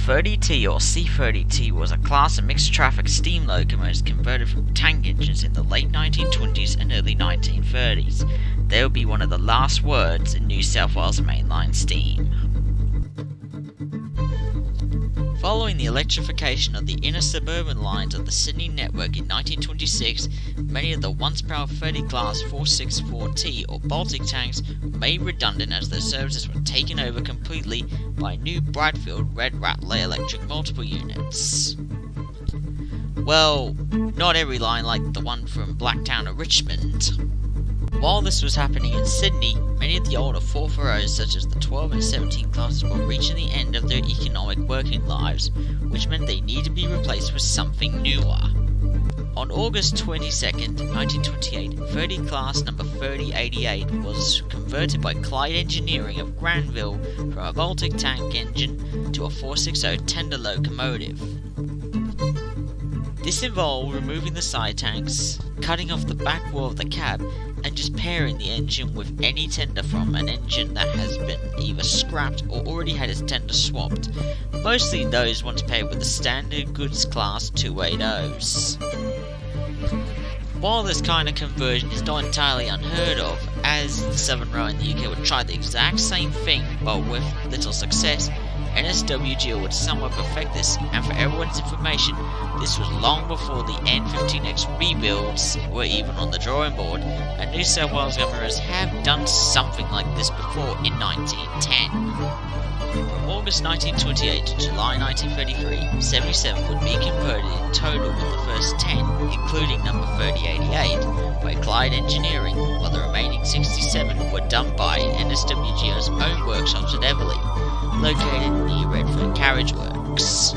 30T or C30T was a class of mixed traffic steam locomotives converted from tank engines in the late 1920s and early 1930s. They would be one of the last words in New South Wales mainline steam. Following the electrification of the inner suburban lines of the Sydney network in 1926, many of the once powered 30 class 464T or Baltic tanks were made redundant as their services were taken over completely by new Brightfield Red Rattler electric multiple units. Well, not every line like the one from Blacktown to Richmond. While this was happening in Sydney, many of the older 440s such as the 12 and 17 classes were reaching the end of their economic working lives, which meant they needed to be replaced with something newer. On August 22nd, 1928, 30 class number 3088 was converted by Clyde Engineering of Granville from a Baltic tank engine to a 460 tender locomotive. This involved removing the side tanks, cutting off the back wall of the cab, and just pairing the engine with any tender from an engine that has been either scrapped or already had its tender swapped, mostly those ones paired with the standard goods class 280s. While this kind of conversion is not entirely unheard of, as the Southern Railway in the UK would try the exact same thing but with little success, NSWG would somewhat perfect this, and for everyone's information, this was long before the N15X rebuilds were even on the drawing board, and New South Wales governors have done something like this before in 1910. From August 1928 to July 1933, 77 would be converted in total with the first 10, including number 3088, by Clyde Engineering, while the remaining 67 were done by NSWG's own workshops at Everleigh, located near Redford Carriage Works.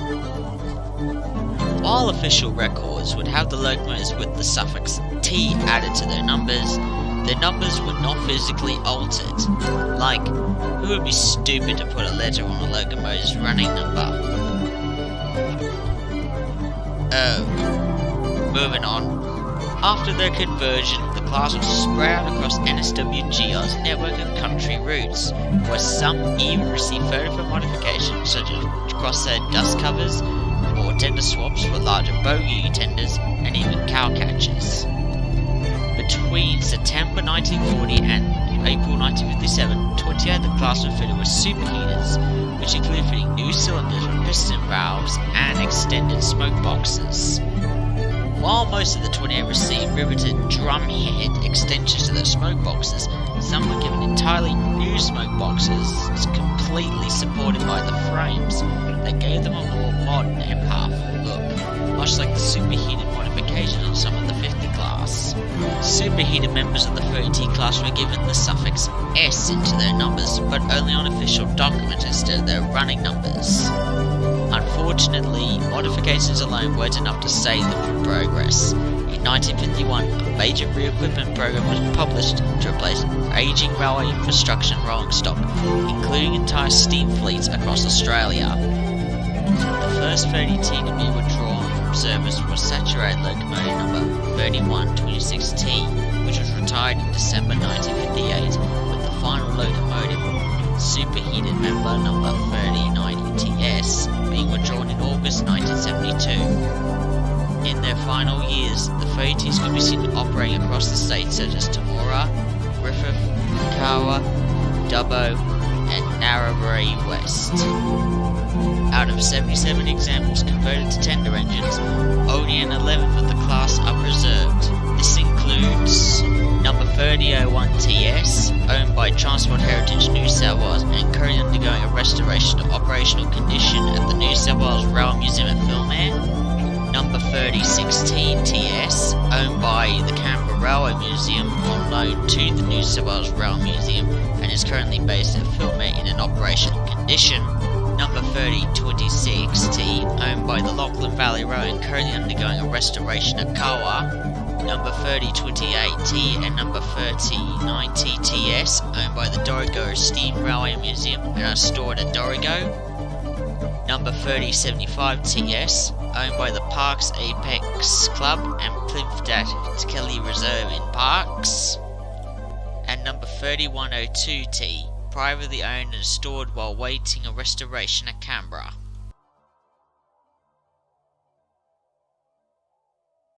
While official records would have the locomotives with the suffix T added to their numbers were not physically altered. Like, who would be stupid to put a letter on a locomotive's running number? Moving on. After their conversion, the class was spread out across NSWGR's network of country routes, where some even received further modifications such as crosshair dust covers, or tender swaps for larger bogie tenders, and even cow catchers. Between September 1940 and April 1957, 28 of the class were fitted with superheaters, which included fitting new cylinders with piston valves and extended smoke boxes. While most of the 28 received riveted drumhead extensions to their smoke boxes, some were given entirely new smoke boxes, completely supported by the frames, that gave them a more modern and powerful look, much like the superheated modifications on some of the 50 class. Superheated members of the 30T class were given the suffix S into their numbers, but only on official documents instead of their running numbers. Unfortunately, modifications alone weren't enough to save them from progress. In 1951, a major re-equipment program was published to replace aging railway infrastructure and rolling stock, including entire steam fleets across Australia. The first 30T to be withdrawn from service was saturated locomotive number 3126T, which was retired in December 1958, with the final locomotive, superheated member number 3090TS, being withdrawn in August 1972. In their final years, the 30Ts could be seen operating across the states such as Temora, Griffin, Kawa, Dubbo, and Narrabri West. Out of 77 examples converted to tender engines, only an 11th of the class are preserved. This includes number 3001TS, owned by Transport Heritage New South Wales and currently undergoing a restoration to operational condition at the New South Wales Rail Museum at Philmare. Number 3016TS, owned by the Canberra Railway Museum on loan to the New South Wales Rail Museum and is currently based at Philmare in an operational condition. Number 3026T, owned by the Lachlan Valley Rail and currently undergoing a restoration at Kawa. Number 3028T and number 3090TS, owned by the Dorrigo Steam Railway Museum and are stored at Dorrigo. Number 3075TS, owned by the Parks Apex Club and Plimth Kelly Reserve in Parks. And number 3102T, privately owned and stored while waiting a restoration at Canberra.